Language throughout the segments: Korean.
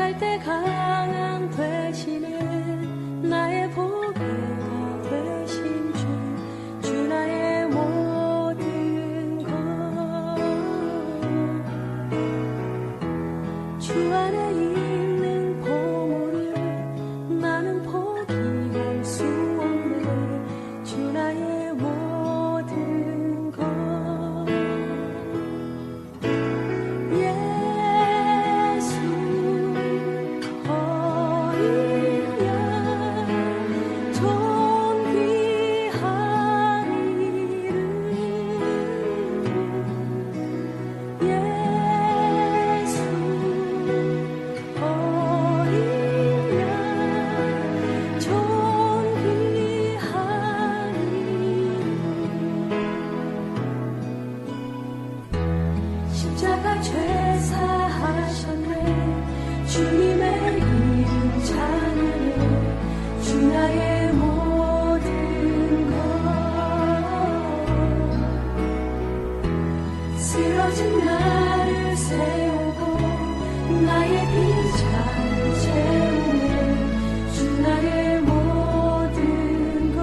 약할 때 강한 대신에 나의 보배가 되신 주 나의 모든 것. 주 안에 있는 보물을 나는 포기할 수 없네. 주 나의 모든 것. 십자가 죄사하셨네. 주님의 이름 찬양해. 주 나의 모든 것. 쓰러진 나를 세우고 나의 빈잔을 채우네. 주 나의 모든 것.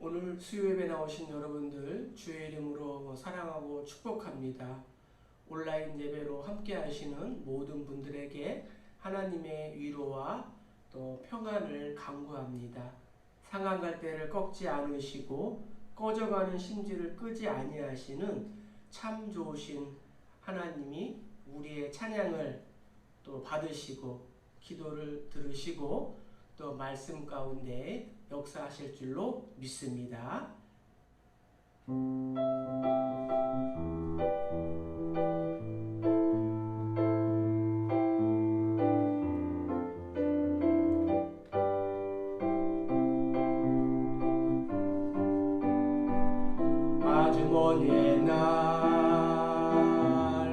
오늘 수요예배 나오신 여러분들 주의 이름으로 사랑하고 축복합니다. 온라인 예배로 함께 하시는 모든 분들에게 하나님의 위로와 또 평안을 간구합니다. 상한 갈대를 꺾지 않으시고 꺼져가는 심지를 끄지 아니하시는 참 좋으신 하나님이 우리의 찬양을 또 받으시고 기도를 들으시고 또 말씀 가운데 역사하실 줄로 믿습니다. 아주 먼 옛날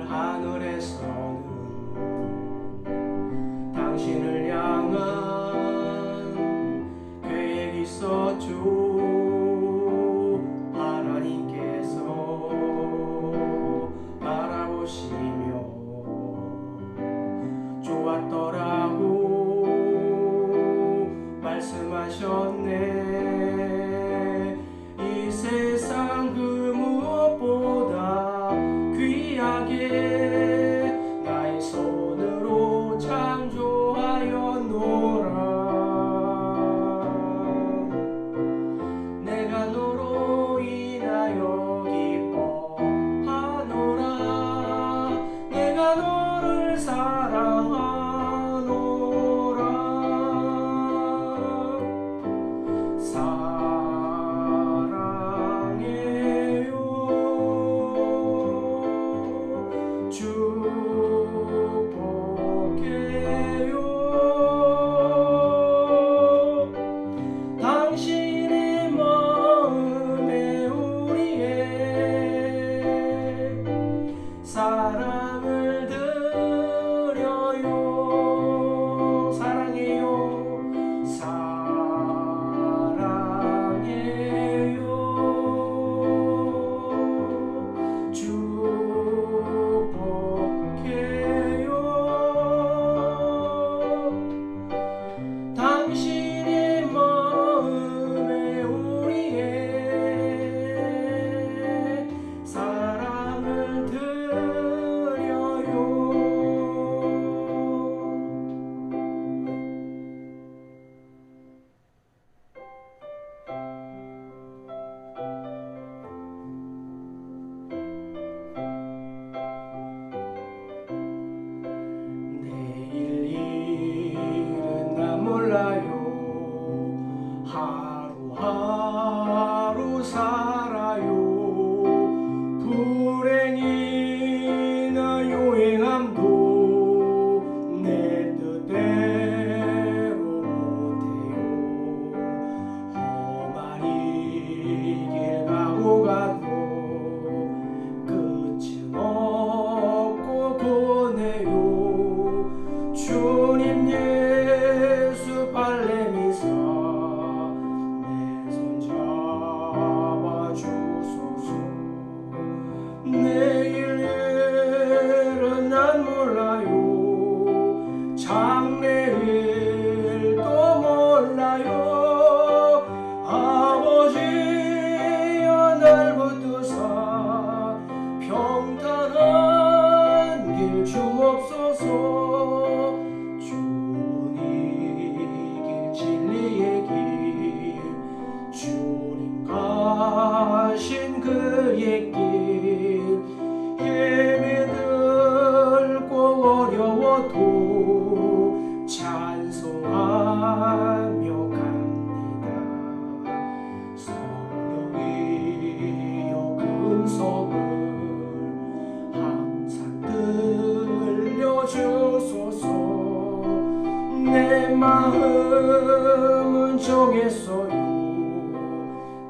하늘에서는 당신을 향한 계획이 있었죠. 하루하루 살아요. 불행이나 요행함도 내 뜻대로 못해요. 험한 이 길 가고 가도 끝은 없고 보내요. 주님 예수 발레미사 내 손 잡아주소서. 내일 일은 난 몰라요. 장래일도 몰라요. 아버지여 날 붙드사 평탄한 길 주옵소서. 좁은 이 길 진리의 길 주님 가신 그의 길 헤매들고 어려워도 찬송하며 갑니다. 성령이여 금성을 항상 들려주소서. 내 마음은 정했어요.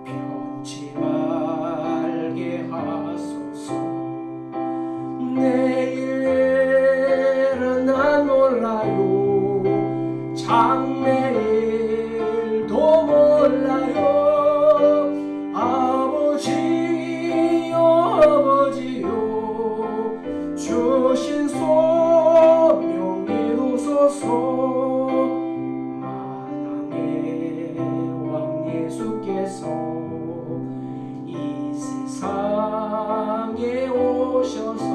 변치 말게 하소서. 내일은 난 몰라요. 장래일도 몰라요. 아버지요 아버지요 주신 소명 이루소서. 만왕의 왕 예수께서 이 세상에 오셔서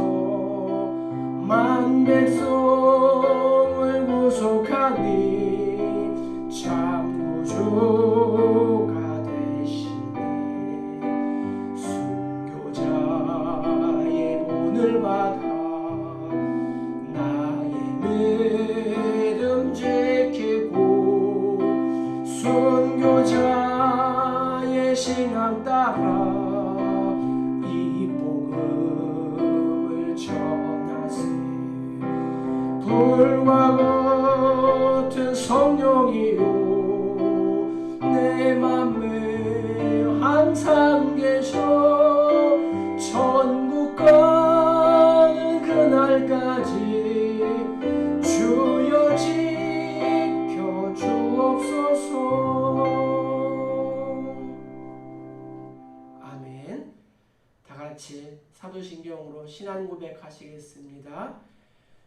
만 백성을 구속하니 참 구주가 되시네. 순교자의 본을 받아 나의 믿음 지키고 순교자의 신앙 따라 이 복음을 전하세. 불과 같은 성령이요 내 맘에 항상 계셔. 천국 가는 그날까지 주여 지켜 주옵소서. 아멘. 다 같이 사도신경으로 신앙 고백하시겠습니다.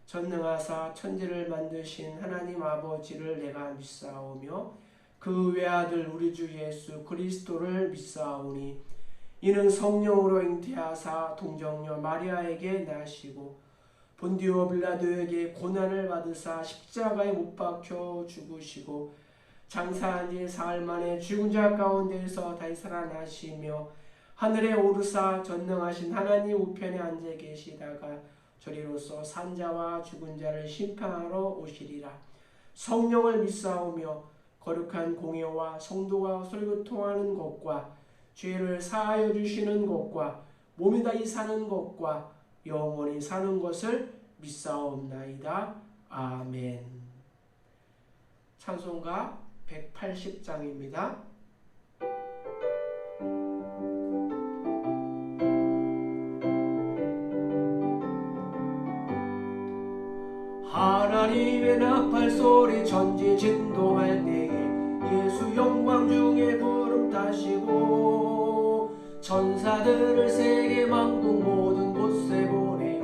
전능하사 천지를 만드신 하나님 아버지를 내가 믿사오며 그 외아들 우리 주 예수 그리스도를 믿사오니 이는 성령으로 잉태하사 동정녀 마리아에게 나시고 본디오 빌라도에게 고난을 받으사 십자가에 못 박혀 죽으시고 장사한 지 사흘 만에 죽은 자 가운데에서 다시 살아나시며 하늘에 오르사 전능하신 하나님 우편에 앉아 계시다가 저리로서 산자와 죽은 자를 심판하러 오시리라. 성령을 믿사오며 거룩한 공예와 성도가 설교통하는 것과 죄를 사하여 주시는 것과 몸이 다시 사는 것과 영원히 사는 것을 믿사옵나이다. 아멘. 찬송가 180장입니다. 하나님의 나팔 소리 천지 진동할 때에 예수 영광 중에 구름 타시고 천사들을 세계 만국 모든 곳에 보내어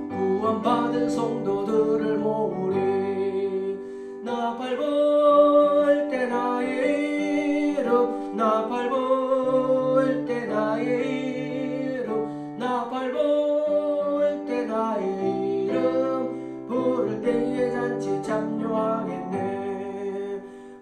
구원받은 성도들을 모으리. 나팔 불 때 나의 이름 나팔 불 때 나의 이름 나팔 불 때 나의 이름 부를 때에 잔치 참여하겠네.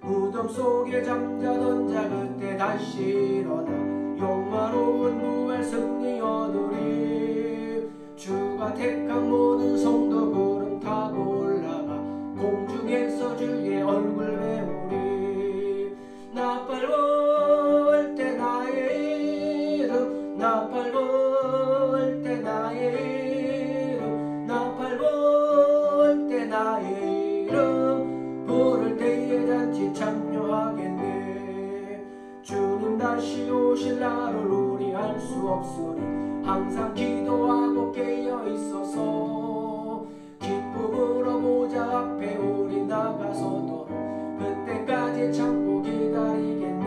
무덤 속에 잠자던 자 그때 다시 일어나 영화로운 부활 승리 얻으리. 주가 택한 모든 성도 구름 타고 올라가 공중에서 주의 얼굴 배우리. 나팔 불 때 나의 이름 나팔 불 때 나의 이름 나팔 불 때 나의 이름 부를 때에 잔치 참여하겠네. 주님 다시 오실 날을 우리 알 수 없으니 항상 기도하고 깨어 있어서 기쁨으로 보좌 앞에 우리 나가서도록 그때까지 참고 기다리겠네.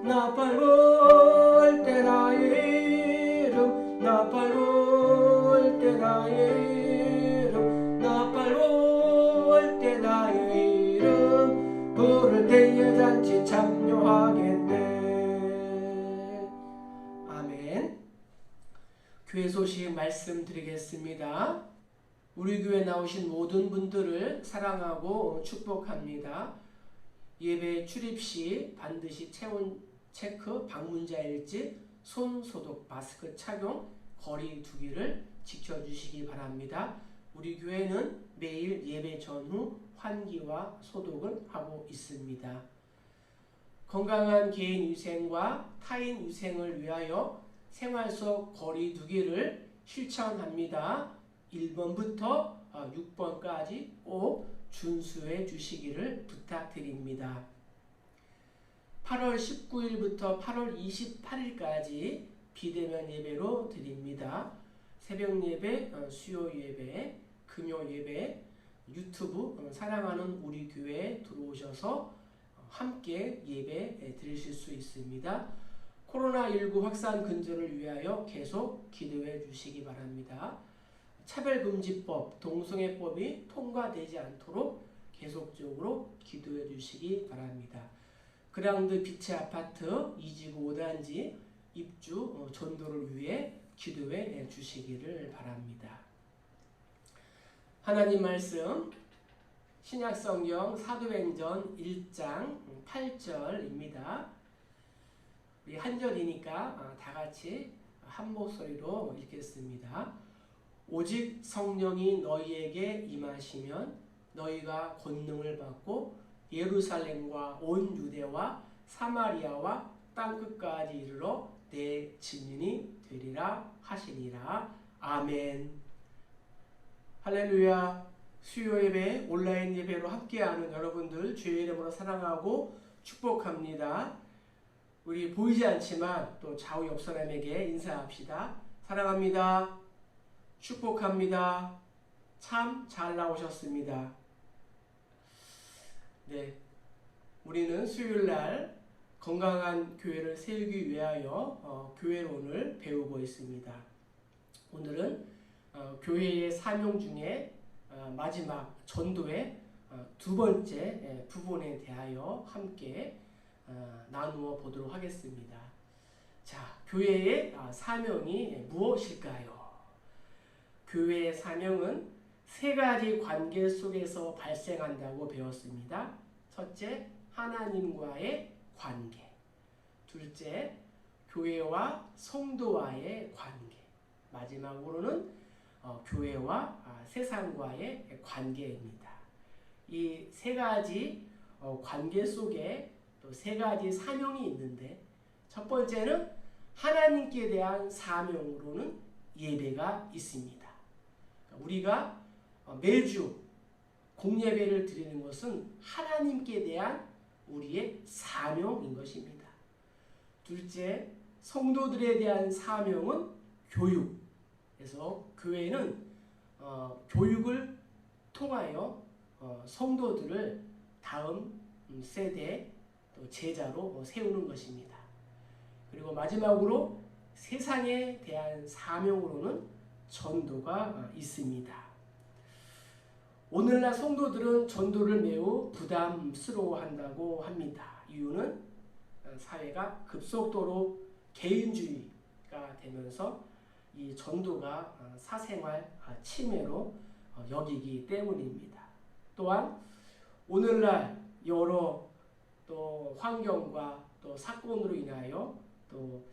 나팔 불 때 나의 이름 나팔 불 때 나의 이름 나팔 불 때 나의 이름 부를 때에 잔치 참여하겠네. 아멘. 교회 소식 말씀드리겠습니다. 우리 교회 나오신 모든 분들을 사랑하고 축복합니다. 예배 출입 시 반드시 체온 체크, 방문자 일지, 손 소독, 마스크 착용, 거리 두기를 지켜주시기 바랍니다. 우리 교회는 매일 예배 전후 환기와 소독을 하고 있습니다. 건강한 개인 위생과 타인 위생을 위하여 생활 속 거리 두기를 실천합니다. 1번부터 6번까지 꼭 준수해 주시기를 부탁드립니다. 8월 19일부터 8월 28일까지 비대면 예배로 드립니다. 새벽 예배, 수요 예배, 금요 예배, 유튜브 사랑하는 우리 교회에 들어오셔서 함께 예배 드리실 수 있습니다. 코로나19 확산 근절을 위하여 계속 기도해 주시기 바랍니다. 차별금지법, 동성애법이 통과되지 않도록 계속적으로 기도해 주시기 바랍니다. 그라운드 빛의 아파트 2지구 5단지 입주 전도를 위해 기도해 주시기를 바랍니다. 하나님 말씀 신약성경 사도행전 1장 8절입니다. 우리 한 절이니까 다 같이 한 목소리로 읽겠습니다. 오직 성령이 너희에게 임하시면 너희가 권능을 받고 예루살렘과 온 유대와 사마리아와 땅끝까지 이르러 내 증인이 되리라 하시니라. 아멘. 할렐루야. 수요 예배, 온라인 예배로 함께하는 여러분들 주의 이름으로 사랑하고 축복합니다. 우리 보이지 않지만 또 좌우 옆 사람에게 인사합시다. 사랑합니다. 축복합니다. 참 잘 나오셨습니다. 네, 우리는 수요일날 건강한 교회를 세우기 위하여 교회론을 배우고 있습니다. 오늘은 교회의 사명 중에 마지막 전도의 두 번째 부분에 대하여 함께 나누어 보도록 하겠습니다. 자, 교회의 사명이 무엇일까요? 교회의 사명은 세 가지 관계 속에서 발생한다고 배웠습니다. 첫째, 하나님과의 관계. 둘째, 교회와 성도와의 관계. 마지막으로는 교회와 세상과의 관계입니다. 이 세 가지 관계 속에 또 세 가지 사명이 있는데, 첫 번째는 하나님께 대한 사명으로는 예배가 있습니다. 우리가 매주 공예배를 드리는 것은 하나님께 대한 우리의 사명인 것입니다. 둘째, 성도들에 대한 사명은 교육. 그래서 교회는 교육을 통하여 성도들을 다음 세대 또 제자로 세우는 것입니다. 그리고 마지막으로 세상에 대한 사명으로는 전도가 있습니다. 오늘날 성도들은 전도를 매우 부담스러워한다고 합니다. 이유는 사회가 급속도로 개인주의가 되면서 이 전도가 사생활 침해로 여기기 때문입니다. 또한 오늘날 여러 또 환경과 또 사건으로 인하여 또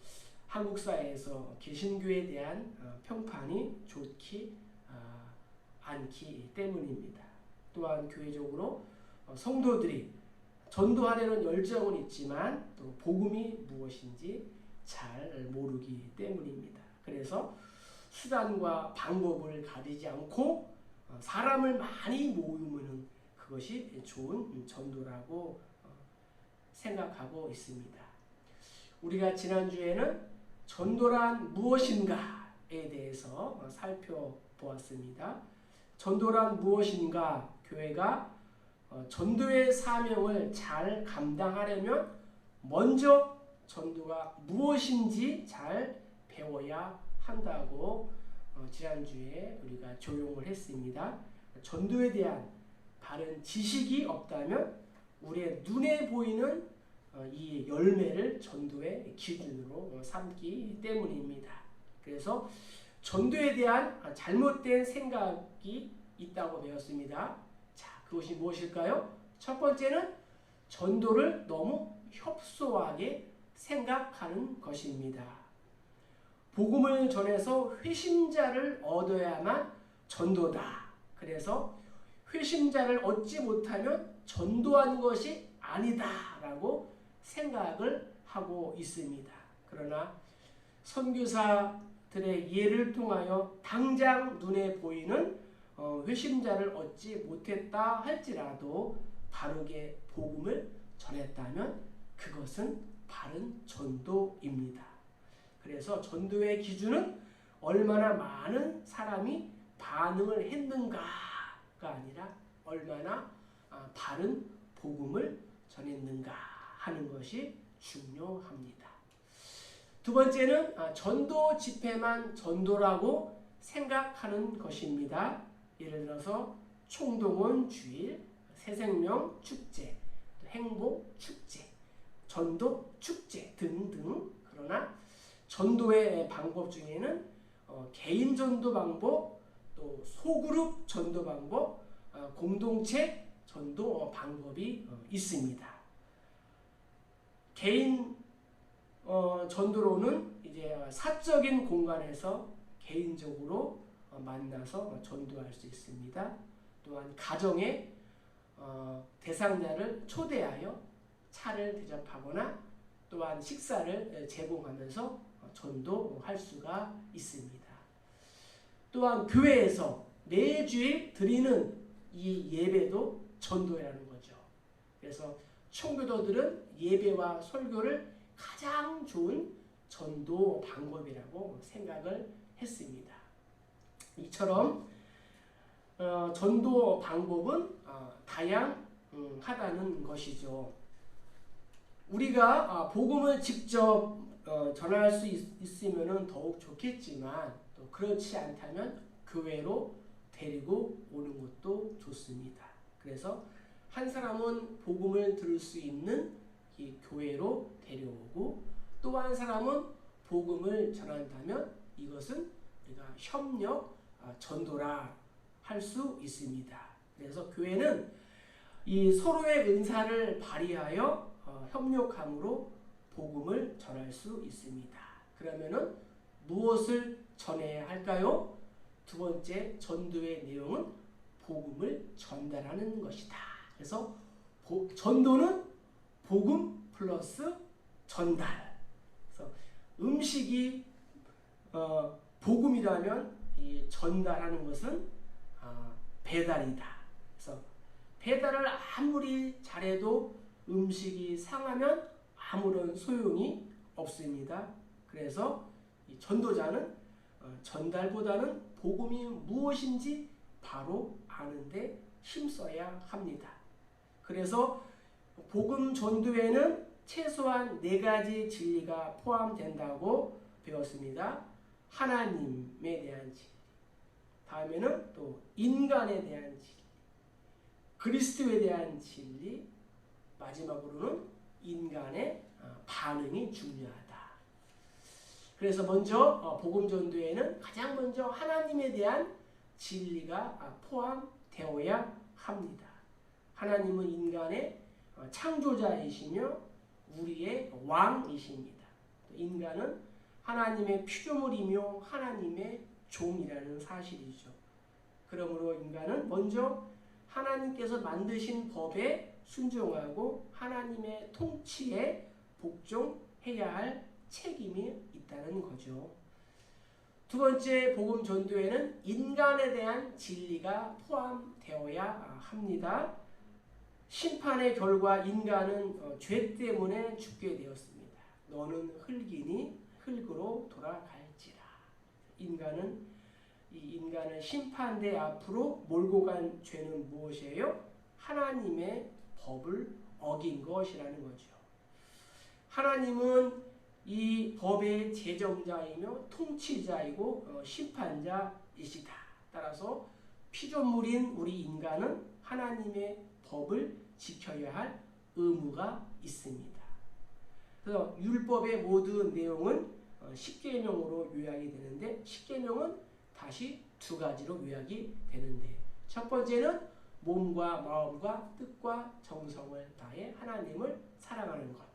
한국 사회에서 개신교에 대한 평판이 좋지 않기 때문입니다. 또한 교회적으로 성도들이 전도하려는 열정은 있지만 또 복음이 무엇인지 잘 모르기 때문입니다. 그래서 수단과 방법을 가리지 않고 사람을 많이 모으면 그것이 좋은 전도라고 생각하고 있습니다. 우리가 지난주에는 전도란 무엇인가에 대해서 살펴보았습니다. 전도란 무엇인가? 교회가 전도의 사명을 잘 감당하려면 먼저 전도가 무엇인지 잘 배워야 한다고 지난주에 우리가 조용을 했습니다. 전도에 대한 바른 지식이 없다면 우리의 눈에 보이는 이 열매를 전도의 기준으로 삼기 때문입니다. 그래서 전도에 대한 잘못된 생각이 있다고 배웠습니다. 자, 그것이 무엇일까요? 첫 번째는 전도를 너무 협소하게 생각하는 것입니다. 복음을 전해서 회심자를 얻어야만 전도다. 그래서 회심자를 얻지 못하면 전도한 것이 아니다라고 생각을 하고 있습니다. 그러나 선교사들의 예를 통하여 당장 눈에 보이는 회심자를 얻지 못했다 할지라도 바르게 복음을 전했다면 그것은 바른 전도입니다. 그래서 전도의 기준은 얼마나 많은 사람이 반응을 했는가가 아니라 얼마나 바른 복음을 전했는가 하는 것이 중요합니다. 두 번째는 전도 집회만 전도라고 생각하는 것입니다. 예를 들어서 총동원 주일, 새생명 축제, 행복 축제, 전도 축제 등등. 그러나 전도의 방법 중에는 개인 전도 방법, 또 소그룹 전도 방법, 공동체 전도 방법이 있습니다. 개인 전도로는 이제 사적인 공간에서 개인적으로 만나서 전도할 수 있습니다. 또한 가정에 대상자를 초대하여 차를 대접하거나 또한 식사를 제공하면서 전도할 수가 있습니다. 또한 교회에서 매주일 드리는 이 예배도 전도라는 거죠. 그래서 총교도들은 예배와 설교를 가장 좋은 전도 방법이라고 생각을 했습니다. 이처럼 전도 방법은 다양하다는 것이죠. 우리가 복음을 직접 전할 수 있으면 더욱 좋겠지만 또 그렇지 않다면 교회로 데리고 오는 것도 좋습니다. 그래서 한 사람은 복음을 들을 수 있는 이 교회로 데려오고 또 한 사람은 복음을 전한다면 이것은 우리가 협력 전도라 할 수 있습니다. 그래서 교회는 이 서로의 은사를 발휘하여 협력함으로 복음을 전할 수 있습니다. 그러면은 무엇을 전해야 할까요? 두 번째 전도의 내용은 복음을 전달하는 것이다. 그래서 전도는 복음 플러스 전달. 그래서 음식이 복음이라면 이 전달하는 것은 배달이다. 그래서 배달을 아무리 잘해도 음식이 상하면 아무런 소용이 없습니다. 그래서 이 전도자는 전달보다는 복음이 무엇인지 바로 아는데 힘써야 합니다. 그래서 복음 전도에는 최소한 4가지 진리가 포함된다고 배웠습니다. 하나님에 대한 진리, 다음에는 또 인간에 대한 진리, 그리스도에 대한 진리, 마지막으로는 인간의 반응이 중요하다. 그래서 먼저 복음 전도에는 가장 먼저 하나님에 대한 진리가 포함되어야 합니다. 하나님은 인간의 창조자이시며 우리의 왕이십니다. 인간은 하나님의 피조물이며 하나님의 종이라는 사실이죠. 그러므로 인간은 먼저 하나님께서 만드신 법에 순종하고 하나님의 통치에 복종해야 할 책임이 있다는 거죠. 두 번째 복음 전도에는 인간에 대한 진리가 포함되어야 합니다. 심판의 결과 인간은 죄 때문에 죽게 되었습니다. 너는 흙이니 흙으로 돌아갈지라. 인간을 심판대 앞으로 몰고 간 죄는 무엇이에요? 하나님의 법을 어긴 것이라는 거죠. 하나님은 이 법의 제정자이며 통치자이고 심판자이시다. 따라서 피조물인 우리 인간은 하나님의 법을 지켜야 할 의무가 있습니다. 그래서 율법의 모든 내용은 10계명으로 요약이 되는데 10계명은 다시 2가지로 요약이 되는데 첫 번째는 몸과 마음과 뜻과 정성을 다해 하나님을 사랑하는 것.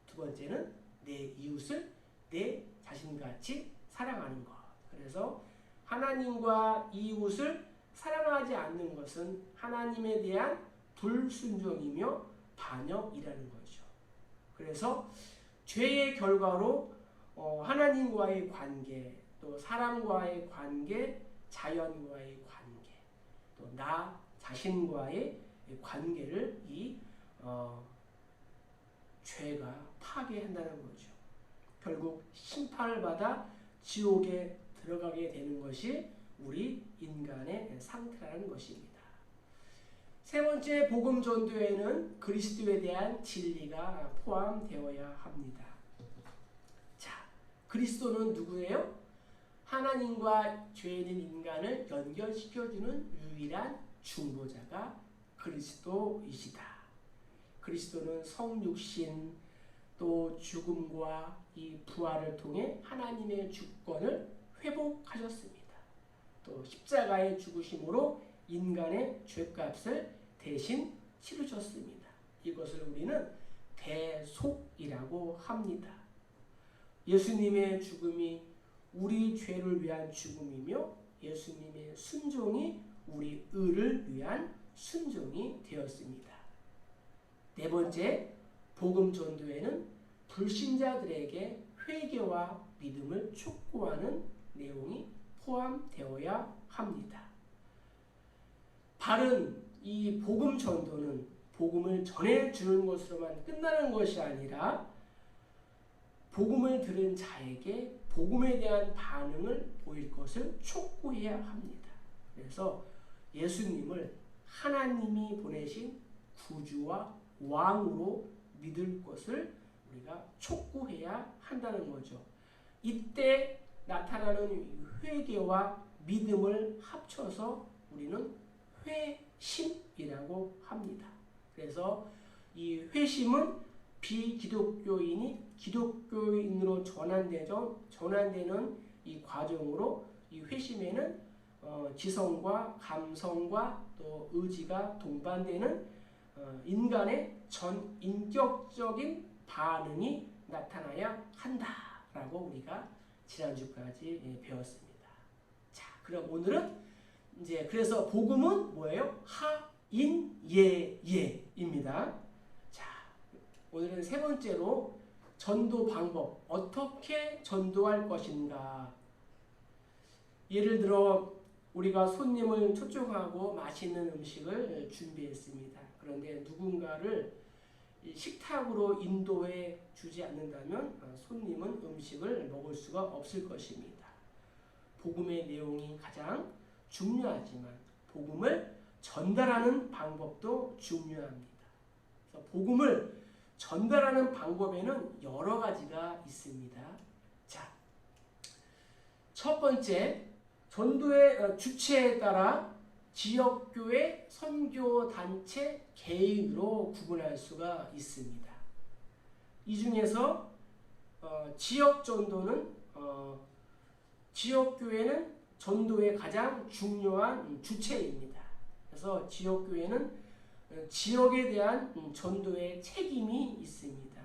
두 번째는 내 이웃을 내 자신같이 사랑하는 것. 그래서 하나님과 이웃을 사랑하지 않는 것은 하나님에 대한 불순종이며 반역이라는 거죠. 그래서 죄의 결과로 하나님과의 관계, 또 사람과의 관계, 자연과의 관계, 또 나 자신과의 관계를 이 죄가 파괴한다는 거죠. 결국 심판을 받아 지옥에 들어가게 되는 것이 우리 인간의 상태라는 것입니다. 세 번째 복음 전도에는 그리스도에 대한 진리가 포함되어야 합니다. 자, 그리스도는 누구예요? 하나님과 죄인 인간을 연결시켜주는 유일한 중보자가 그리스도이시다. 그리스도는 성육신 또 죽음과 이 부활을 통해 하나님의 주권을 회복하셨습니다. 또 십자가의 죽으심으로 인간의 죄값을 대신 치르셨습니다. 이것을 우리는 대속이라고 합니다. 예수님의 죽음이 우리 죄를 위한 죽음이며 예수님의 순종이 우리 의를 위한 순종이 되었습니다. 네 번째, 복음 전도에는 불신자들에게 회개와 믿음을 촉구하는 내용이 포함되어야 합니다. 바른 이 복음 전도는 복음을 전해주는 것으로만 끝나는 것이 아니라 복음을 들은 자에게 복음에 대한 반응을 보일 것을 촉구해야 합니다. 그래서 예수님을 하나님이 보내신 구주와 왕으로 믿을 것을 우리가 촉구해야 한다는 거죠. 이때 나타나는 회개와 믿음을 합쳐서 우리는 회심이라고 합니다. 그래서 이 회심은 비기독교인이 기독교인으로 전환되는 이 과정으로 이 회심에는 지성과 감성과 또 의지가 동반되는 인간의 전인격적인 반응이 나타나야 한다라고 우리가 지난주까지 배웠습니다. 자, 그럼 오늘은 이제 그래서 복음은 뭐예요? 하인예예입니다. 자, 오늘은 세 번째로 전도 방법, 어떻게 전도할 것인가. 예를 들어 우리가 손님을 초청하고 맛있는 음식을 준비했습니다. 그런데 누군가를 식탁으로 인도해 주지 않는다면 손님은 음식을 먹을 수가 없을 것입니다. 복음의 내용이 가장 중요하지만 복음을 전달하는 방법도 중요합니다. 그래서 복음을 전달하는 방법에는 여러 가지가 있습니다. 자, 첫 번째, 전도의 주체에 따라 지역교회, 선교단체, 개인으로 구분할 수가 있습니다. 이 중에서 지역전도는 지역교회는 전도의 가장 중요한 주체입니다. 그래서 지역교회는 지역에 대한 전도의 책임이 있습니다.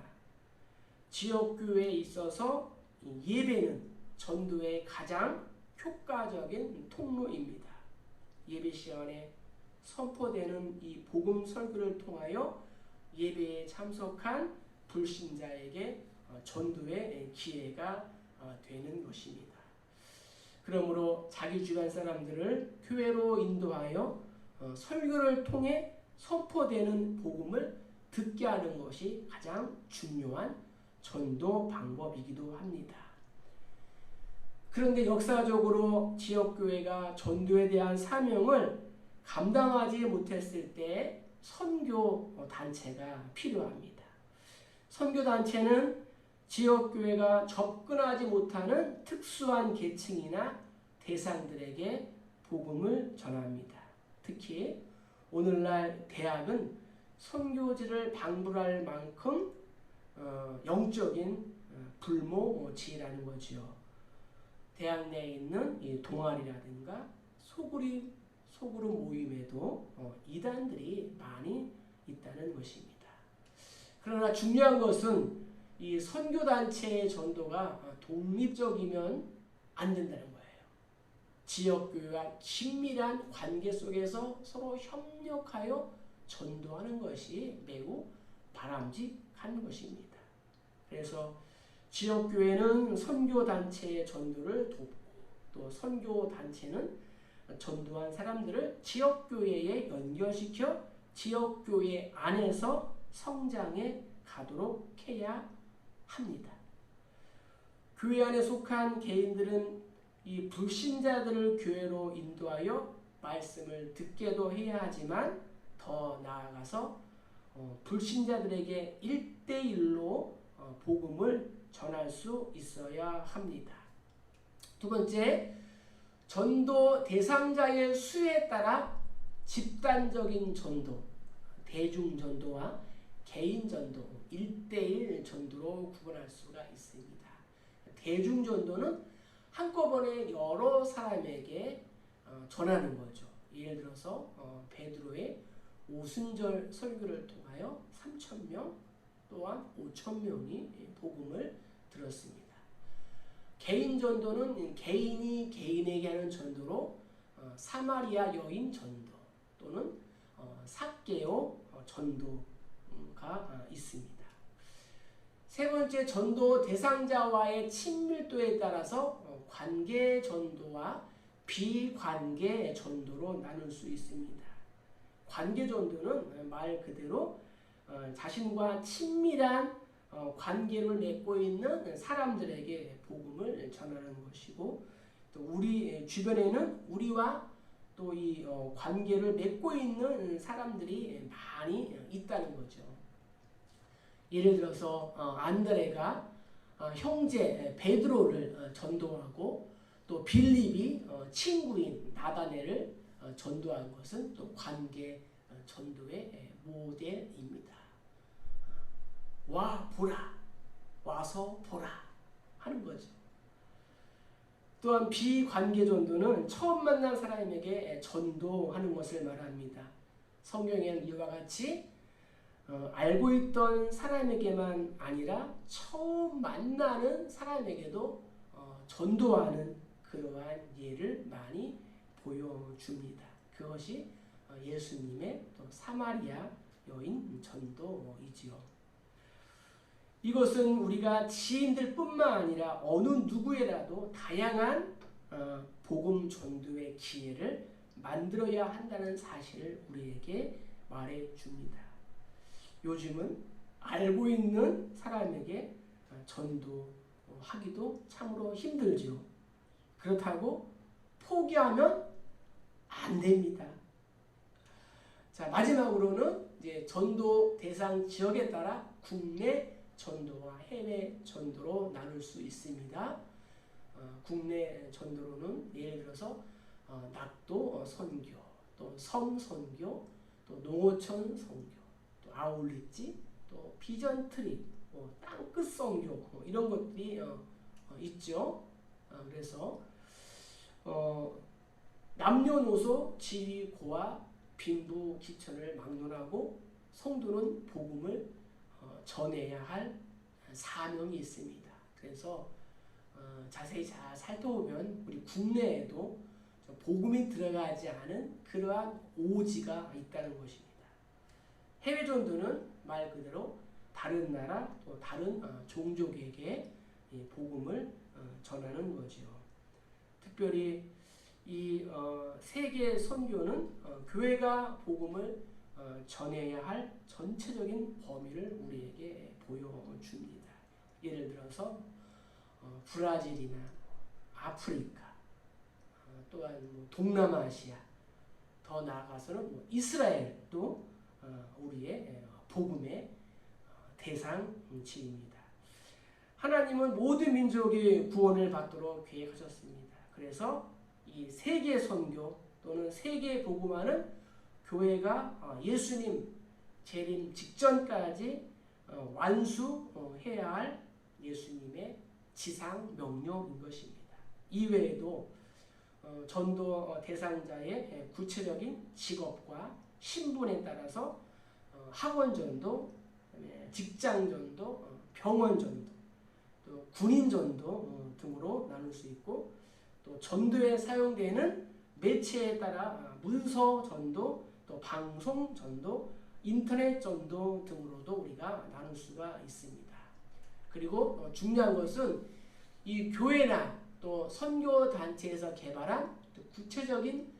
지역교회에 있어서 예배는 전도의 가장 효과적인 통로입니다. 예배 시간에 선포되는 이 복음 설교를 통하여 예배에 참석한 불신자에게 전도의 기회가 되는 것입니다. 그러므로 자기 주변 사람들을 교회로 인도하여 설교를 통해 선포되는 복음을 듣게 하는 것이 가장 중요한 전도 방법이기도 합니다. 그런데 역사적으로 지역교회가 전도에 대한 사명을 감당하지 못했을 때 선교단체가 필요합니다. 선교단체는 지역교회가 접근하지 못하는 특수한 계층이나 대상들에게 복음을 전합니다. 특히 오늘날 대학은 선교지를 방불할 만큼 영적인 불모지라는 거죠. 대학 내에 있는 이 동아리라든가 소그룹 모임에도 이단들이 많이 있다는 것입니다. 그러나 중요한 것은 이 선교단체의 전도가 독립적이면 안 된다는 거예요. 지역교회와 긴밀한 관계 속에서 서로 협력하여 전도하는 것이 매우 바람직한 것입니다. 그래서 지역교회는 선교단체의 전도를 돕고 또 선교단체는 전도한 사람들을 지역교회에 연결시켜 지역교회 안에서 성장해 가도록 해야 합니다. 교회 안에 속한 개인들은 이 불신자들을 교회로 인도하여 말씀을 듣게도 해야 하지만 더 나아가서 불신자들에게 1대1로 복음을 전할 수 있어야 합니다. 두 번째, 전도 대상자의 수에 따라 집단적인 전도, 대중전도와 개인전도, 1대1 전도로 구분할 수가 있습니다. 대중전도는 한꺼번에 여러 사람에게 전하는 거죠. 예를 들어서 베드로의 오순절 설교를 통하여 3,000명 또한 5,000명이 복음을 들었습니다. 개인전도는 개인이 개인에게 하는 전도로 사마리아 여인 전도 또는 삭개오 전도가 있습니다. 세 번째, 전도 대상자와의 친밀도에 따라서 관계 전도와 비관계 전도로 나눌 수 있습니다. 관계 전도는 말 그대로 자신과 친밀한 관계를 맺고 있는 사람들에게 복음을 전하는 것이고, 또 우리 주변에는 우리와 또 이 관계를 맺고 있는 사람들이 많이 있다는 거죠. 예를 들어서 안드레가 형제 베드로를 전도하고 또 빌립이 친구인 나다넬을 전도한 것은 또 관계 전도의 모델입니다. 와 보라, 와서 보라 하는 거죠. 또한 비관계 전도는 처음 만난 사람에게 전도하는 것을 말합니다. 성경에는 이와 같이 알고 있던 사람에게만 아니라 처음 만나는 사람에게도 전도하는 그러한 예를 많이 보여줍니다. 그것이 예수님의 또 사마리아 여인 전도이지요. 이것은 우리가 지인들뿐만 아니라 어느 누구에라도 다양한 복음 전도의 기회를 만들어야 한다는 사실을 우리에게 말해줍니다. 요즘은 알고 있는 사람에게 전도하기도 참으로 힘들죠. 그렇다고 포기하면 안 됩니다. 자, 마지막으로는 이제 전도 대상 지역에 따라 국내 전도와 해외 전도로 나눌 수 있습니다. 국내 전도로는 예를 들어서 낙도 선교, 또 섬 선교, 또 농어촌 선교, 또 아울릿지, 또 비전 트립, 땅끝 선교 이런 것들이 있죠. 그래서 남녀노소 지위고와 빈부 기천을 막론하고 성도는 복음을 전해야 할 사명이 있습니다. 그래서 자세히 잘 살펴보면 우리 국내에도 복음이 들어가지 않은 그러한 오지가 있다는 것입니다. 해외 전도는 말 그대로 다른 나라 또 다른 종족에게 복음을 전하는 거죠. 특별히 이 세계 선교는 교회가 복음을 전해야 할 전체적인 범위를 우리에게 보여줍니다. 예를 들어서 브라질이나 아프리카, 또한 동남아시아, 더 나아가서는 이스라엘도 우리의 복음의 대상지입니다. 하나님은 모든 민족의 구원을 받도록 계획하셨습니다. 그래서 이 세계 선교 또는 세계 복음화는 교회가 예수님 재림 직전까지 완수해야 할 예수님의 지상 명령인 것입니다. 이외에도 전도 대상자의 구체적인 직업과 신분에 따라서 학원 전도, 직장 전도, 병원 전도, 또 군인 전도 등으로 나눌 수 있고, 또 전도에 사용되는 매체에 따라 문서 전도, 또 방송 전도, 인터넷 전도 등으로도 우리가 나눌 수가 있습니다. 그리고 중요한 것은 이 교회나 또 선교 단체에서 개발한 구체적인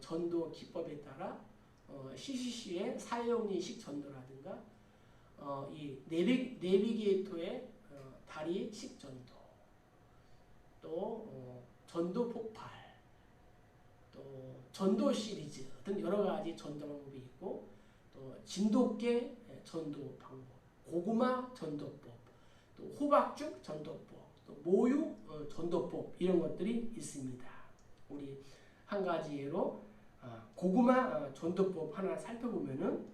전도 기법에 따라 CCC의 사용리식 전도라든가 이 내비게이터의 다리식 전도, 또 전도 폭발, 또 전도 시리즈 등 여러 가지 전도 방법이 있고, 또 진돗개 전도 방법, 고구마 전도법, 또 호박죽 전도법, 또 모유 전도법 이런 것들이 있습니다. 우리 한 가지 예로 고구마 전도법 하나 살펴보면은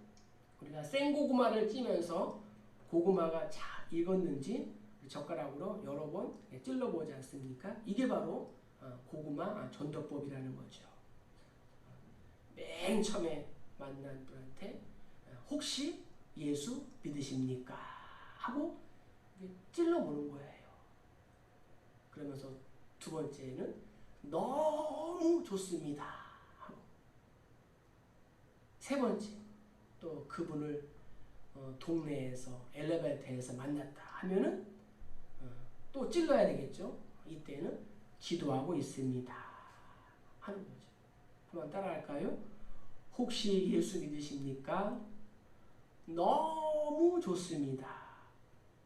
우리가 생고구마를 찌면서 고구마가 잘 익었는지 젓가락으로 여러 번 찔러보지 않습니까? 이게 바로 고구마 전도법이라는 거죠. 맨 처음에 만난 분한테 혹시 예수 믿으십니까? 하고 찔러보는 거예요. 그러면서 두 번째는 너무 좋습니다 하고, 세 번째 또 그분을 동네에서 엘리베이터에서 만났다 하면은 또 찔러야 되겠죠. 이때는 기도하고 있습니다 하는 거죠. 한번 따라할까요? 혹시 예수 믿으십니까? 너무 좋습니다.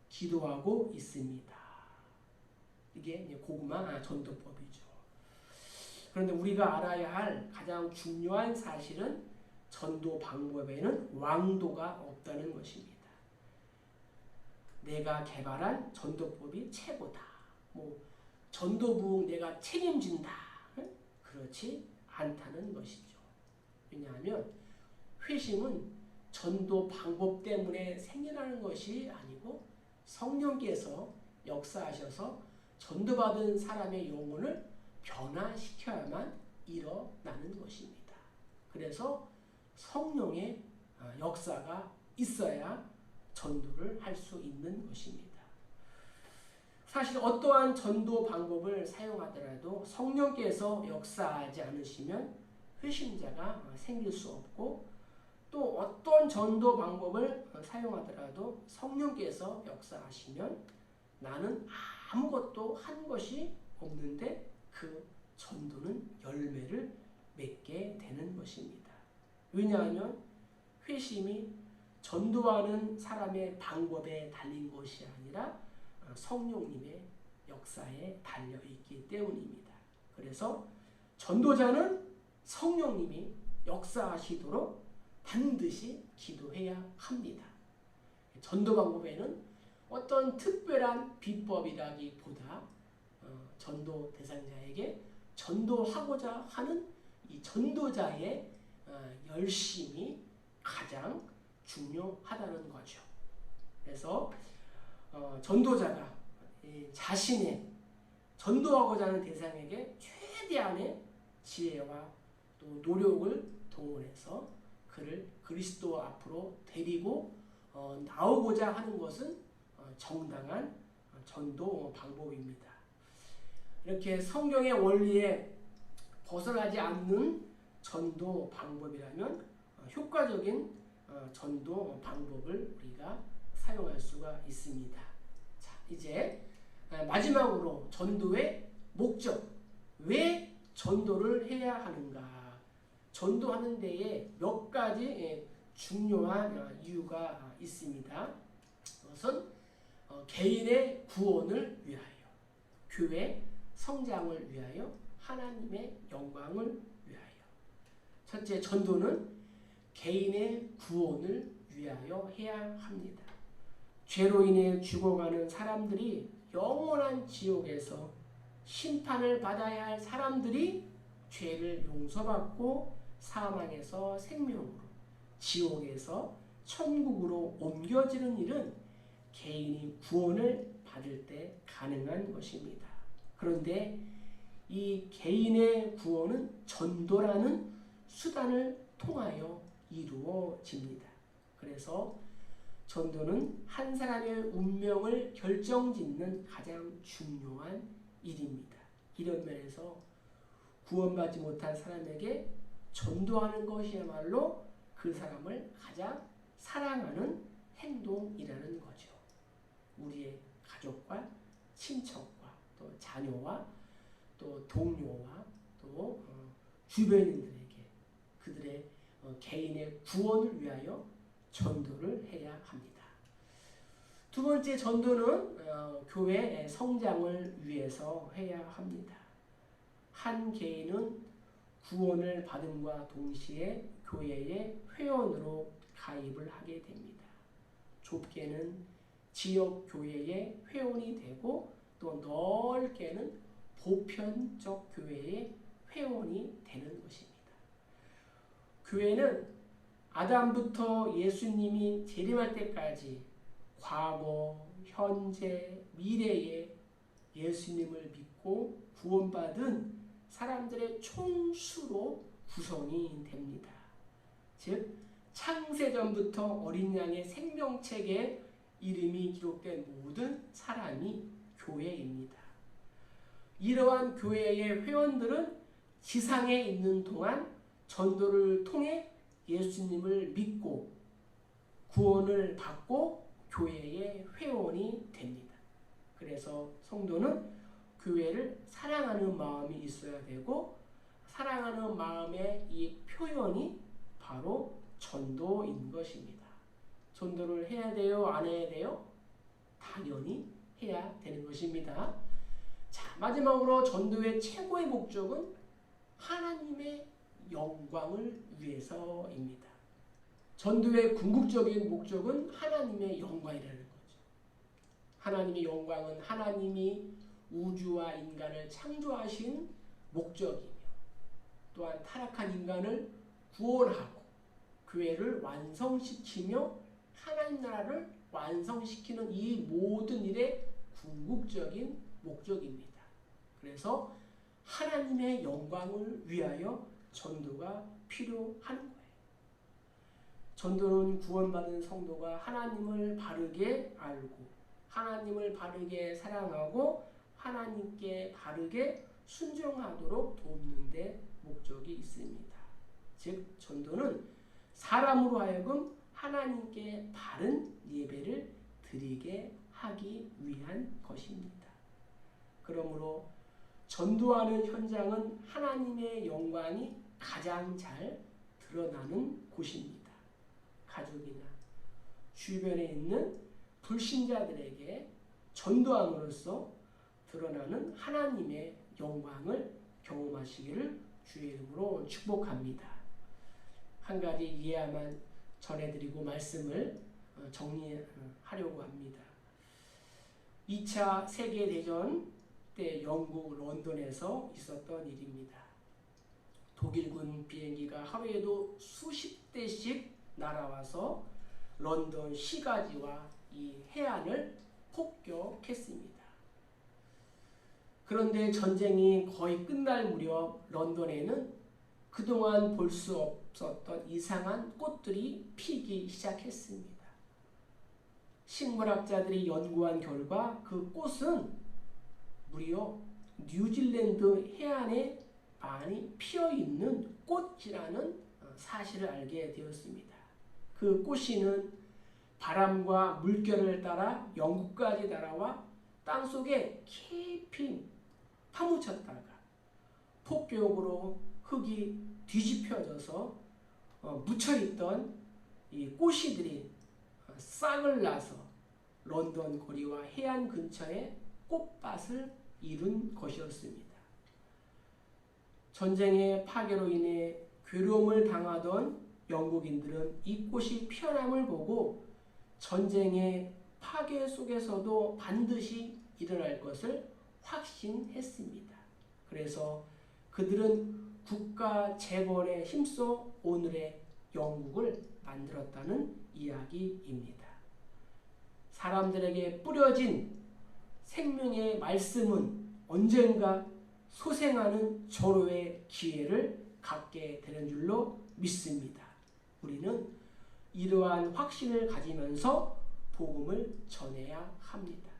기도하고 있습니다. 이게 고구마 전도법이죠. 그런데 우리가 알아야 할 가장 중요한 사실은 전도 방법에는 왕도가 없다는 것입니다. 내가 개발한 전도법이 최고다. 전도부흥 내가 책임진다. 그렇지 않다는 것이죠. 왜냐하면 회심은 전도 방법 때문에 생겨나는 것이 아니고 성령께서 역사하셔서 전도받은 사람의 영혼을 변화시켜야만 일어나는 것입니다. 그래서 성령의 역사가 있어야 전도를 할 수 있는 것입니다. 사실 어떠한 전도 방법을 사용하더라도 성령께서 역사하지 않으시면 회심자가 생길 수 없고, 또 어떤 전도 방법을 사용하더라도 성령께서 역사하시면 나는 아무것도 한 것이 없는데 그 전도는 열매를 맺게 되는 것입니다. 왜냐하면 회심이 전도하는 사람의 방법에 달린 것이 아니라 성령님의 역사에 달려 있기 때문입니다. 그래서 전도자는 성령님이 역사하시도록 반드시 기도해야 합니다. 전도 방법에는 어떤 특별한 비법이라기보다 전도 대상자에게 전도하고자 하는 이 전도자의 열심이 가장 중요하다는 거죠. 그래서 전도자가 자신의 전도하고자 하는 대상에게 최대한의 지혜와 또 노력을 동원해서 그를 그리스도 앞으로 데리고 나오고자 하는 것은 정당한 전도 방법입니다. 이렇게 성경의 원리에 벗어나지 않는 전도 방법이라면 효과적인 전도 방법을 우리가 사용할 수가 있습니다. 자, 이제 마지막으로 전도의 목적, 왜 전도를 해야 하는가? 전도하는 데에 몇 가지 중요한 이유가 있습니다. 그것은 개인의 구원을 위하여, 교회 성장을 위하여, 하나님의 영광을 위하여. 첫째, 전도는 개인의 구원을 위하여 해야 합니다. 죄로 인해 죽어가는 사람들이, 영원한 지옥에서 심판을 받아야 할 사람들이 죄를 용서받고 사망에서 생명으로, 지옥에서 천국으로 옮겨지는 일은 개인이 구원을 받을 때 가능한 것입니다. 그런데 이 개인의 구원은 전도라는 수단을 통하여 이루어집니다. 그래서 전도는 한 사람의 운명을 결정짓는 가장 중요한 일입니다. 이런 면에서 구원받지 못한 사람에게 전도하는 것이야말로 그 사람을 가장 사랑하는 행동이라는 거죠. 우리의 가족과 친척과 또 자녀와 또 동료와 또 주변인들에게 그들의 개인의 구원을 위하여 전도를 해야 합니다. 두 번째, 전도는 교회의 성장을 위해서 해야 합니다. 한 개인은 구원을 받음과 동시에 교회의 회원으로 가입을 하게 됩니다. 좁게는 지역 교회의 회원이 되고 또 넓게는 보편적 교회의 회원이 되는 것입니다. 교회는 아담부터 예수님이 재림할 때까지 과거, 현재, 미래에 예수님을 믿고 구원받은 사람들의 총수로 구성이 됩니다. 즉 창세전부터 어린 양의 생명책에 이름이 기록된 모든 사람이 교회입니다. 이러한 교회의 회원들은 지상에 있는 동안 전도를 통해 예수님을 믿고 구원을 받고 교회의 회원이 됩니다. 그래서 성도는 교회를 사랑하는 마음이 있어야 되고, 사랑하는 마음의 이 표현이 바로 전도인 것입니다. 전도를 해야 돼요? 안 해야 돼요? 당연히 해야 되는 것입니다. 자, 마지막으로 전도의 최고의 목적은 하나님의 영광을 위해서입니다. 전도의 궁극적인 목적은 하나님의 영광이라는 거죠. 하나님의 영광은 하나님이 우주와 인간을 창조하신 목적이며, 또한 타락한 인간을 구원하고 교회를 완성시키며 하나님 나라를 완성시키는 이 모든 일의 궁극적인 목적입니다. 그래서 하나님의 영광을 위하여 전도가 필요한 거예요. 전도는 구원받은 성도가 하나님을 바르게 알고 하나님을 바르게 사랑하고 하나님께 바르게 순종하도록 돕는 데 목적이 있습니다. 즉 전도는 사람으로 하여금 하나님께 바른 예배를 드리게 하기 위한 것입니다. 그러므로 전도하는 현장은 하나님의 영광이 가장 잘 드러나는 곳입니다. 가족이나 주변에 있는 불신자들에게 전도함으로써 드러나는 하나님의 영광을 경험하시기를 주의 이름으로 축복합니다. 한 가지 이해야만 전해드리고 말씀을 정리하려고 합니다. 2차 세계대전 때 영국 런던에서 있었던 일입니다. 독일군 비행기가 하루에도 수십 대씩 날아와서 런던 시가지와 이 해안을 폭격했습니다. 그런데 전쟁이 거의 끝날 무렵 런던에는 그동안 볼 수 없었던 이상한 꽃들이 피기 시작했습니다. 식물학자들이 연구한 결과 그 꽃은 무려 뉴질랜드 해안에 많이 피어있는 꽃이라는 사실을 알게 되었습니다. 그 꽃씨는 바람과 물결을 따라 영국까지 날아와 땅속에 깊이 파묻혔다가 폭격으로 흙이 뒤집혀져서 묻혀있던 이 꽃씨들이 싹을 나서 런던 거리와 해안 근처에 꽃밭을 이룬 것이었습니다. 전쟁의 파괴로 인해 괴로움을 당하던 영국인들은 이 꽃이 피어남을 보고 전쟁의 파괴 속에서도 반드시 일어날 것을 확신했습니다. 그래서 그들은 국가 재건에 힘써 오늘의 영국을 만들었다는 이야기입니다. 사람들에게 뿌려진 생명의 말씀은 언젠가 소생하는 절호의 기회를 갖게 되는 줄로 믿습니다. 우리는 이러한 확신을 가지면서 복음을 전해야 합니다.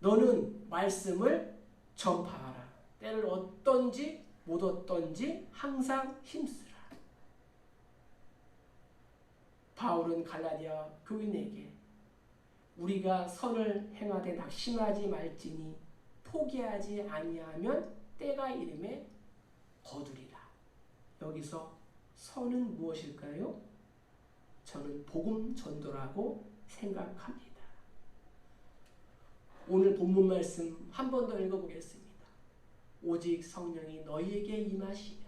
너는 말씀을 전파하라. 때를 얻든지 못 얻든지 항상 힘쓰라. 바울은 갈라디아 교인에게 우리가 선을 행하되 낙심하지 말지니 포기하지 아니하면 때가 이름에 거두리라. 여기서 선은 무엇일까요? 저는 복음 전도라고 생각합니다. 오늘 본문 말씀 한 번 더 읽어보겠습니다. 오직 성령이 너희에게 임하시면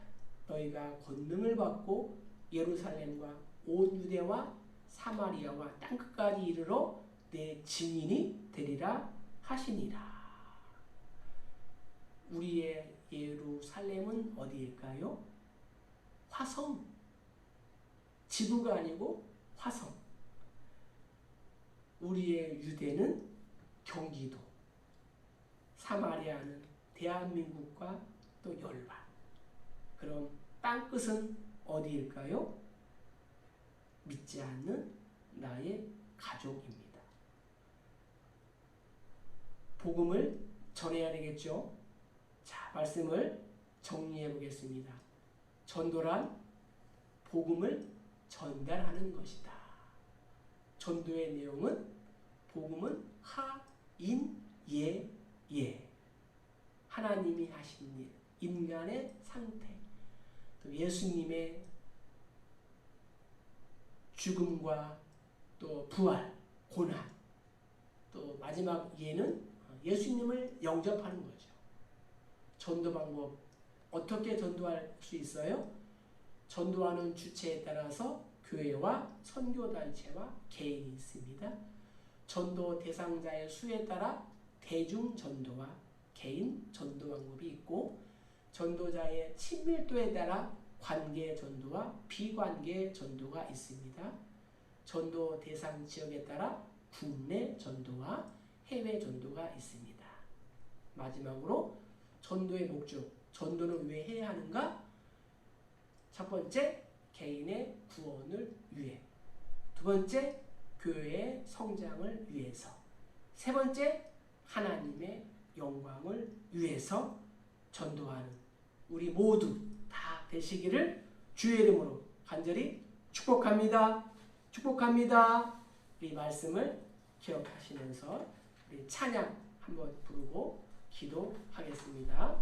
너희가 권능을 받고 예루살렘과 온 유대와 사마리아와 땅끝까지 이르러 내 증인이 되리라 하시니라. 우리의 예루살렘은 어디일까요? 화성. 지구가 아니고 화성. 우리의 유대는 경기도. 사마리아는 대한민국과 또 열반. 그럼 땅끝은 어디일까요? 믿지 않는 나의 가족입니다. 복음을 전해야 되겠죠? 자, 말씀을 정리해 보겠습니다. 전도란 복음을 전달하는 것이다. 전도의 내용은 복음은 하, 인, 예, 예. 하나님이 하신 일, 인간의 상태, 또 예수님의 죽음과 또 부활, 고난, 또 마지막 예는 예수님을 영접하는 거죠. 전도 방법, 어떻게 전도할 수 있어요? 전도하는 주체에 따라서 교회와 선교단체와 개인이 있습니다. 전도 대상자의 수에 따라 대중전도와 개인 전도 방법이 있고, 전도자의 친밀도에 따라 관계 전도와 비관계 전도가 있습니다. 전도 대상 지역에 따라 국내 전도와 해외 전도가 있습니다. 마지막으로 전도의 목적, 전도는 왜 해야 하는가? 첫 번째, 개인의 구원을 위해. 두 번째, 교회의 성장을 위해서. 세 번째, 하나님의 영광을 위해서 전도하는 우리 모두 다 되시기를 주의 이름으로 간절히 축복합니다. 축복합니다. 이 말씀을 기억하시면서 우리 찬양 한번 부르고 기도하겠습니다.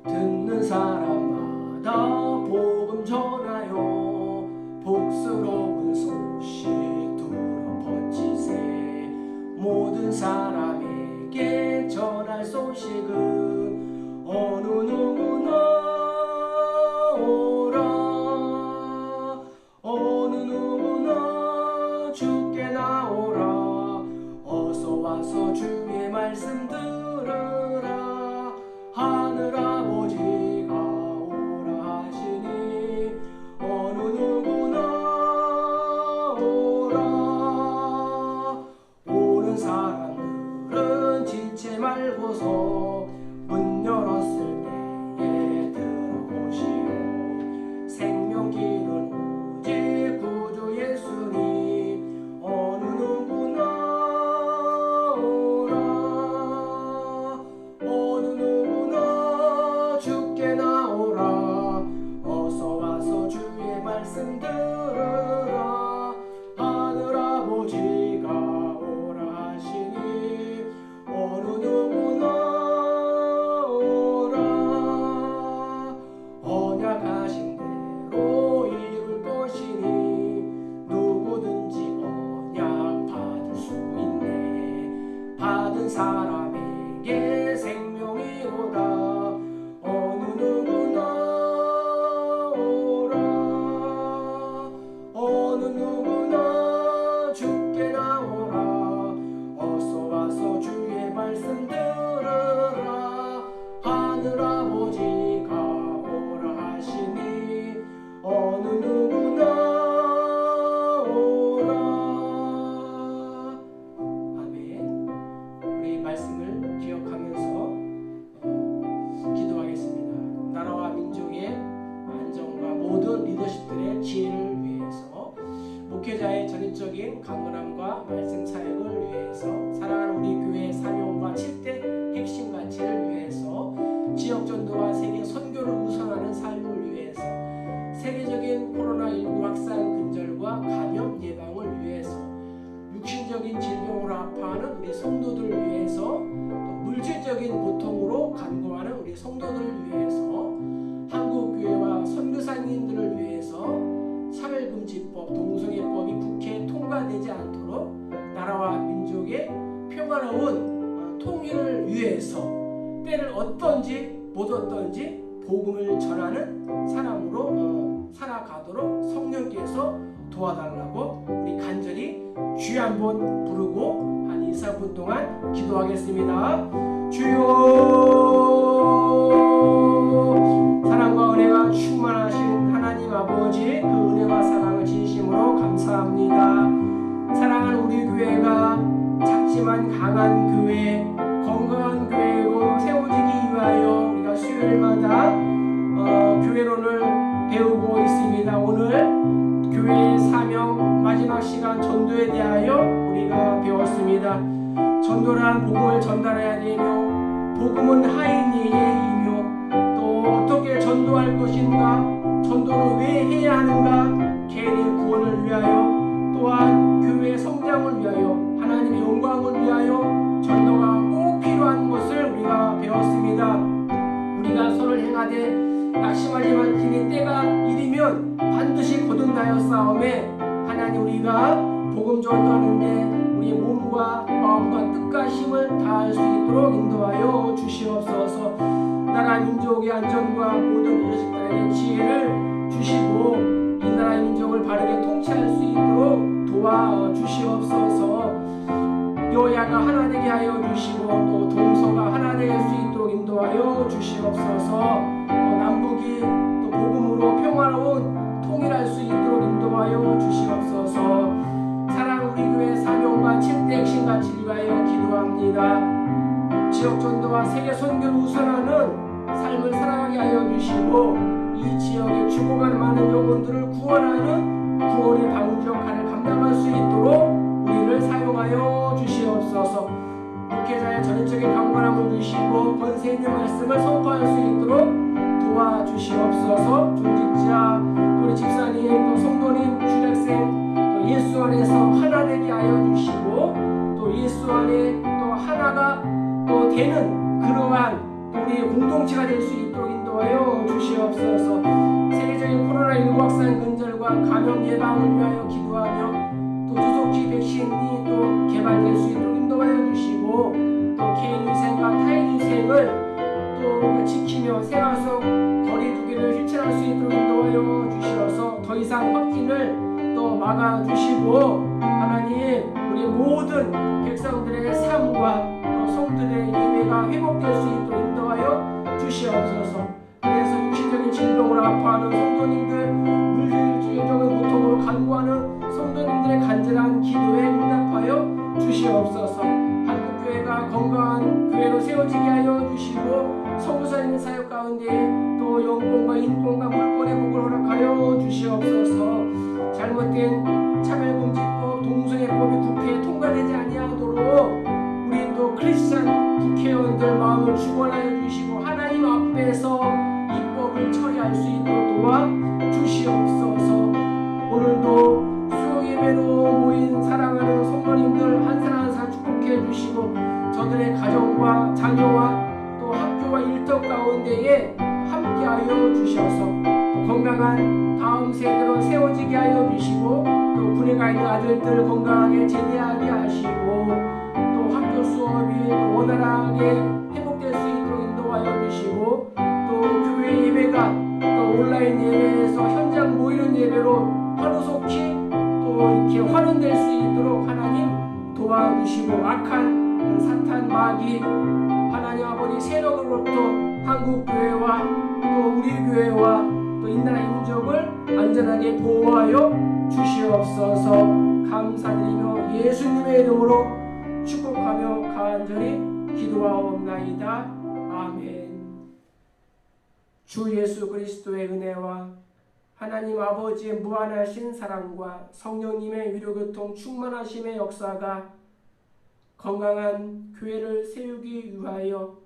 듣는 사람마다 복음 전하여 복스러운 소식 들어 번지세. 모든 사람에게 전할 소식은 어느 누구나 오라. 어느 누구나 주께 나오라. 어서 와서 주의 말씀 들으라. 하늘 아버지가 오라 하시니 어느 누구나 오라. 오는 사람들은 지체 말고서 문 열었을 때에 들어오시오. 생명길은 오직 구주 예수님 어느 누구나 오라. 어느 누구나 주께 나오라. 어서 와서 주의 말씀 들으라. 하늘 아버지가 오라 하시니 어느 누구나 오라. 언약하신 대로 이룰 것이니 누구든지 언약 받을 수 있네. 받은 사람에게 생명이로다. 어느 누구나 오라. 어느 누구나 주께 나오라. 어서 와서 주의 말씀 들으라. 하늘 아버지가 오라 하시니 어느 누구나 오라. 아멘. 우리 말씀을 기억하면서 기도하겠습니다. 나라와 민족의 안정과 모든 리더십들의 지혜를 위해서, 목회자의 전인적인 강건함과 말씀 사역을 위해서, 사랑하는 우리 교회의 사명과 7대 핵심 가치를 위해서, 지역 전도와 세계 선교를 우선하는 삶을 위해서, 세계적인 코로나19 확산 근절과 감염 예방을 위해서, 육신적인 질병으로 아파하는 우리 성도들을 위해서, 또 물질적인 고통으로 간구하는 우리 성도들을 위해서, 한국교회와 선교사님들을 위해서 차별금지법, 동성애법이 국회에 통과되지 않도록 나라와 민족의 평화로운 통일을 위해서 때를 어떤지 못 어떤지 복음을 전하는 사람으로 살아가도록 성령께서 도와달라고 우리 간절히 주여 한번 부르고 한 2, 4분 동안 기도하겠습니다. 주여, 사랑과 은혜가 충만하신 하나님 아버지, 그 은혜와 사랑을 진심으로 감사합니다. 사랑하는 우리 교회가 작지만 강한 교회, 건강한 교회로 세워지기 위하여 우리가 수요일마다 교회론을 배우고 있습니다. 오늘 교회의 사명 마지막 시간 전도에 대하여 우리가 배웠습니다. 전도란 복음을 전달해야 되며, 복음은 하인이의 이며, 또 어떻게 전도할 것인가, 전도를 왜 해야 하는가, 개인의 구원을 위하여, 또한 교회의 성장을 위하여, 하나님의 영광을 위하여 전도가 꼭 필요한 것을 우리가 배웠습니다. 우리가 선을 행하되 낙심하지만 그의 때가 이르면 반드시 거듭나여 싸움에, 하나님 우리가 복음 전도하는데 우리의 몸과 마음과 뜻과 힘을 다할 수 있도록 인도하여 주시옵소서. 나라 민족의 안전과 모든 리더십들에게 지혜를 주시고 이 나라의 민족을 바르게 통치할 수 있도록 도와주시옵소서. 여야가 하나 되게 하여 주시고 또 동서가 하나 될 수 있도록 인도하여 주시옵소서. 또 남북이 또 복음으로 평화로운 통일할 수 있도록 인도하여 주시옵소서. 사랑 우리 교회 사명과 7대 핵심 가치를 위하여 기도합니다. 지역 전도와 세계 선교를 우선하는 삶을 살아가게 하여 주시고 이 지역에 죽어가는 많은 영혼들을 구원하는 구원의 방주 역할을 감당할 수 있도록 우리를 사용하여 주시옵소서. 목회자의 전적인 강건함을 주시고 권세 있는 말씀을 선포할 수 있도록 도와주시옵소서. 중직자 우리 집사님 또 성도님 주일학생 또 예수 안에서 하나 되게 하여 주시고 또 예수 안에 또 하나가 또 되는 그러한 우리 공동체가 될 수 있도록 인도하여 주시옵소서. 세계적인 코로나19 확산 근절과 감염 예방을 위하여 기도하며 또 조속히 백신이 또 개발될 수 있도록 인도하여 주시고 또 개인 위생과 타인 위생을 또 지키며 생활 속 거리두기를 실천할 수 있도록 인도하여 주시어서 더 이상 확진을 또 막아주시고 하나님 우리 모든 백성들의 삶과 또 성들의 예배가 회복될 수 있도록 인도하여 주시옵소서. 그래서 육신적인 질병으로 아파하는 성도님들, 물질적인 고통으로 간구하는 성도님들의 간절한 기도에 응답하여 주시옵소서. 한국교회가 건강한 교회로 세워지게 하여 주시고 성부사님 사역 가운데 또 영권과 인권과 물권의 복을 허락하여 주시옵소서. 잘못된 차별금지법, 동성애법이 국회에 통과되지 아니하도록 우리 또 크리스찬 국회의원들 마음을 주관하여 주시고 하나님 앞에서 이 법을 처리할 수 있도록 도와주시옵소서. 오늘도 수요 예배로 모인 사랑하는 성도님들 한 사람 한 사람 축복해 주시고 저들의 가정과 자녀와 또 학교와 일터 가운데에 함께하여 주셔서 건강한 다음 세대로 세워지게 하여 주시고 또 군에 가 있는 아들들 건강하게 제대하게 하시고 또 학교 수업이 원활하게 회복될 수 있도록 인도하여 주시고 또 교회 예배가 또 온라인 예배에서 현장 모이는 예배로 하루속히 또 이렇게 환원될 수 있도록 하나님 도와주시고 악한 사탄 마귀 하나님 아버지 세력으로부터 한국교회와 또 우리 교회와 또 이 나라 민족을 안전하게 보호하여 주시옵소서. 감사드리며 예수님의 이름으로 축복하며 간절히 기도하옵나이다. 아멘. 주 예수 그리스도의 은혜와 하나님 아버지의 무한하신 사랑과 성령님의 위로교통 충만하심의 역사가 건강한 교회를 세우기 위하여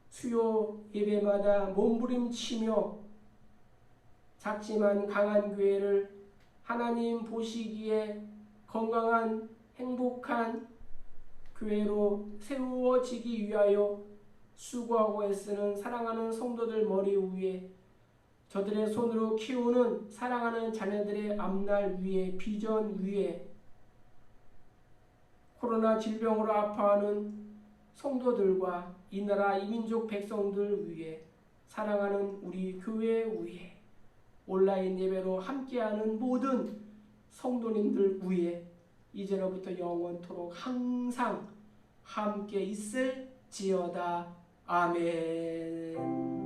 수요 예배마다 몸부림치며 작지만 강한 교회를 하나님 보시기에 건강한 행복한 교회로 세워지기 위하여 수고하고 애쓰는 사랑하는 성도들 머리 위에 저들의 손으로 키우는 사랑하는 자녀들의 앞날 위에 비전 위에 코로나 질병으로 아파하는 성도들과 이 나라 이민족 백성들 위에 사랑하는 우리 교회 위에 온라인 예배로 함께하는 모든 성도님들 위에 이제로부터 영원토록 항상 함께 있을지어다. 아멘.